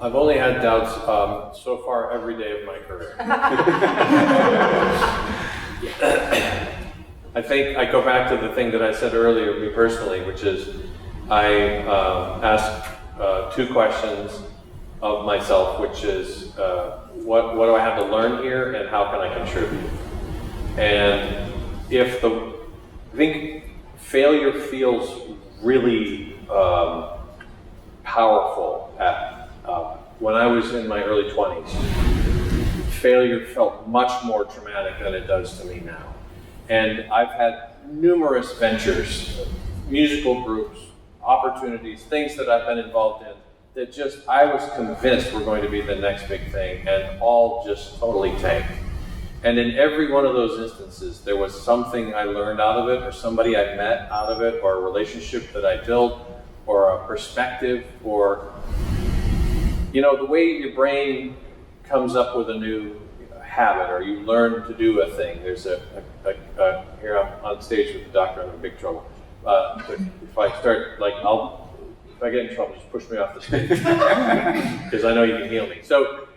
I've only had doubts so far every day of my career. I think I go back to the thing that I said earlier, me personally, which is I ask two questions of myself, which is what do I have to learn here and how can I contribute? And I think failure feels really powerful when I was in my early 20s. Failure felt much more traumatic than it does to me now. And I've had numerous ventures, musical groups, opportunities, things that I've been involved in that just I was convinced were going to be the next big thing, and all just totally tanked. And in every one of those instances, there was something I learned out of it, or somebody I met out of it, or a relationship that I built, or a perspective, or, you know, the way your brain comes up with a new habit, or you learn to do a thing. There's here I'm on stage with the doctor, I'm in big trouble. If I start, if I get in trouble, just push me off the stage, because I know you can heal me. So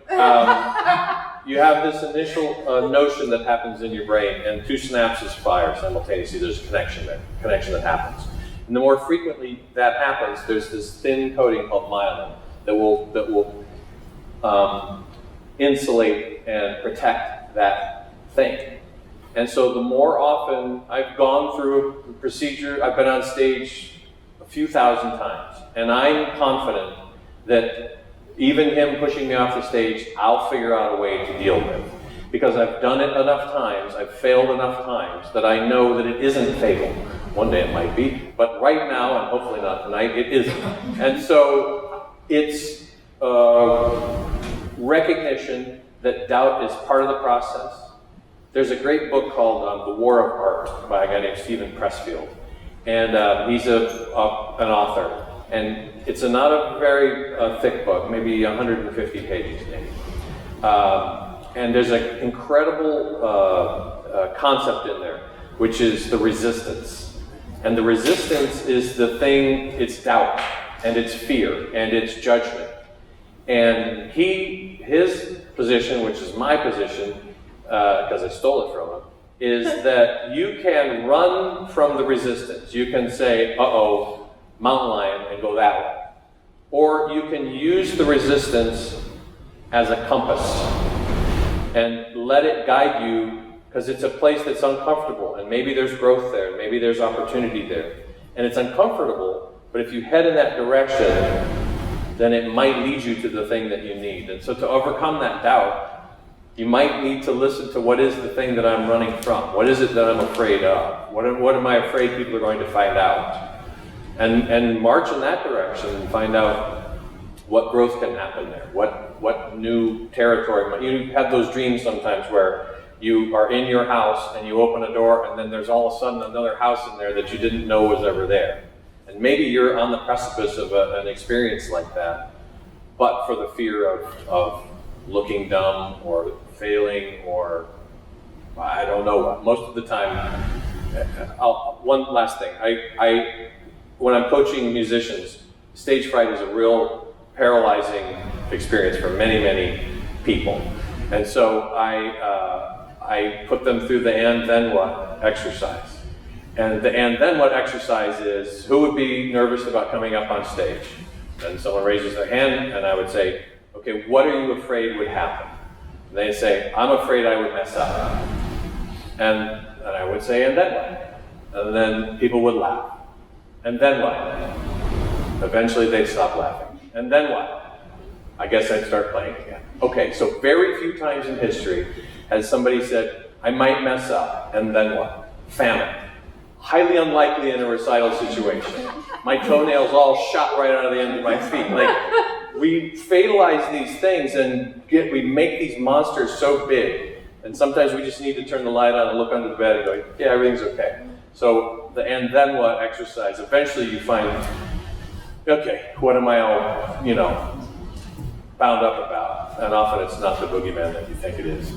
you have this initial notion that happens in your brain, and two synapses fire simultaneously. There's a connection that happens. And the more frequently that happens, there's this thin coating called myelin that will insulate and protect that thing. And so the more often I've gone through a procedure, I've been on stage a few thousand times, and I'm confident that even him pushing me off the stage, I'll figure out a way to deal with. Because I've done it enough times, I've failed enough times, that I know that it isn't fatal. One day it might be, but right now, and hopefully not tonight, it isn't. And so it's recognition that doubt is part of the process. There's a great book called The War of Art by a guy named Stephen Pressfield. And he's an author. And it's not a very thick book, maybe 150 pages maybe. And there's an incredible concept in there, which is the resistance. And the resistance is the thing, it's doubt, and it's fear, and it's judgment. And his position, which is my position, because I stole it from him, is that you can run from the resistance. You can say, uh-oh, mountain lion, and go that way. Or you can use the resistance as a compass and let it guide you, because it's a place that's uncomfortable, and maybe there's growth there, and maybe there's opportunity there. And it's uncomfortable, but if you head in that direction, then it might lead you to the thing that you need. And so to overcome that doubt, you might need to listen to what is the thing that I'm running from? What is it that I'm afraid of? What am I afraid people are going to find out? And march in that direction and find out what growth can happen there, what new territory. You have those dreams sometimes where you are in your house and you open a door and then there's all of a sudden another house in there that you didn't know was ever there. And maybe you're on the precipice of an experience like that, but for the fear of looking dumb or failing or I don't know what. Most of the time, one last thing. When I'm coaching musicians, stage fright is a real paralyzing experience for many, many people. And so I put them through the and then what exercise. And the and then what exercise is, who would be nervous about coming up on stage? And someone raises their hand and I would say, okay, what are you afraid would happen? And they say, I'm afraid I would mess up. And I would say, and then what? And then people would laugh. And then what? Eventually they'd stop laughing. And then what? I guess I'd start playing again. Okay, so very few times in history has somebody said, I might mess up. And then what? Famine. Highly unlikely in a recital situation. My toenails all shot right out of the end of my feet. We fatalize these things and we make these monsters so big. And sometimes we just need to turn the light on and look under the bed and go, yeah, everything's okay. So the and then what exercise, eventually you find, okay, what am I all, bound up about? And often it's not the boogeyman that you think it is.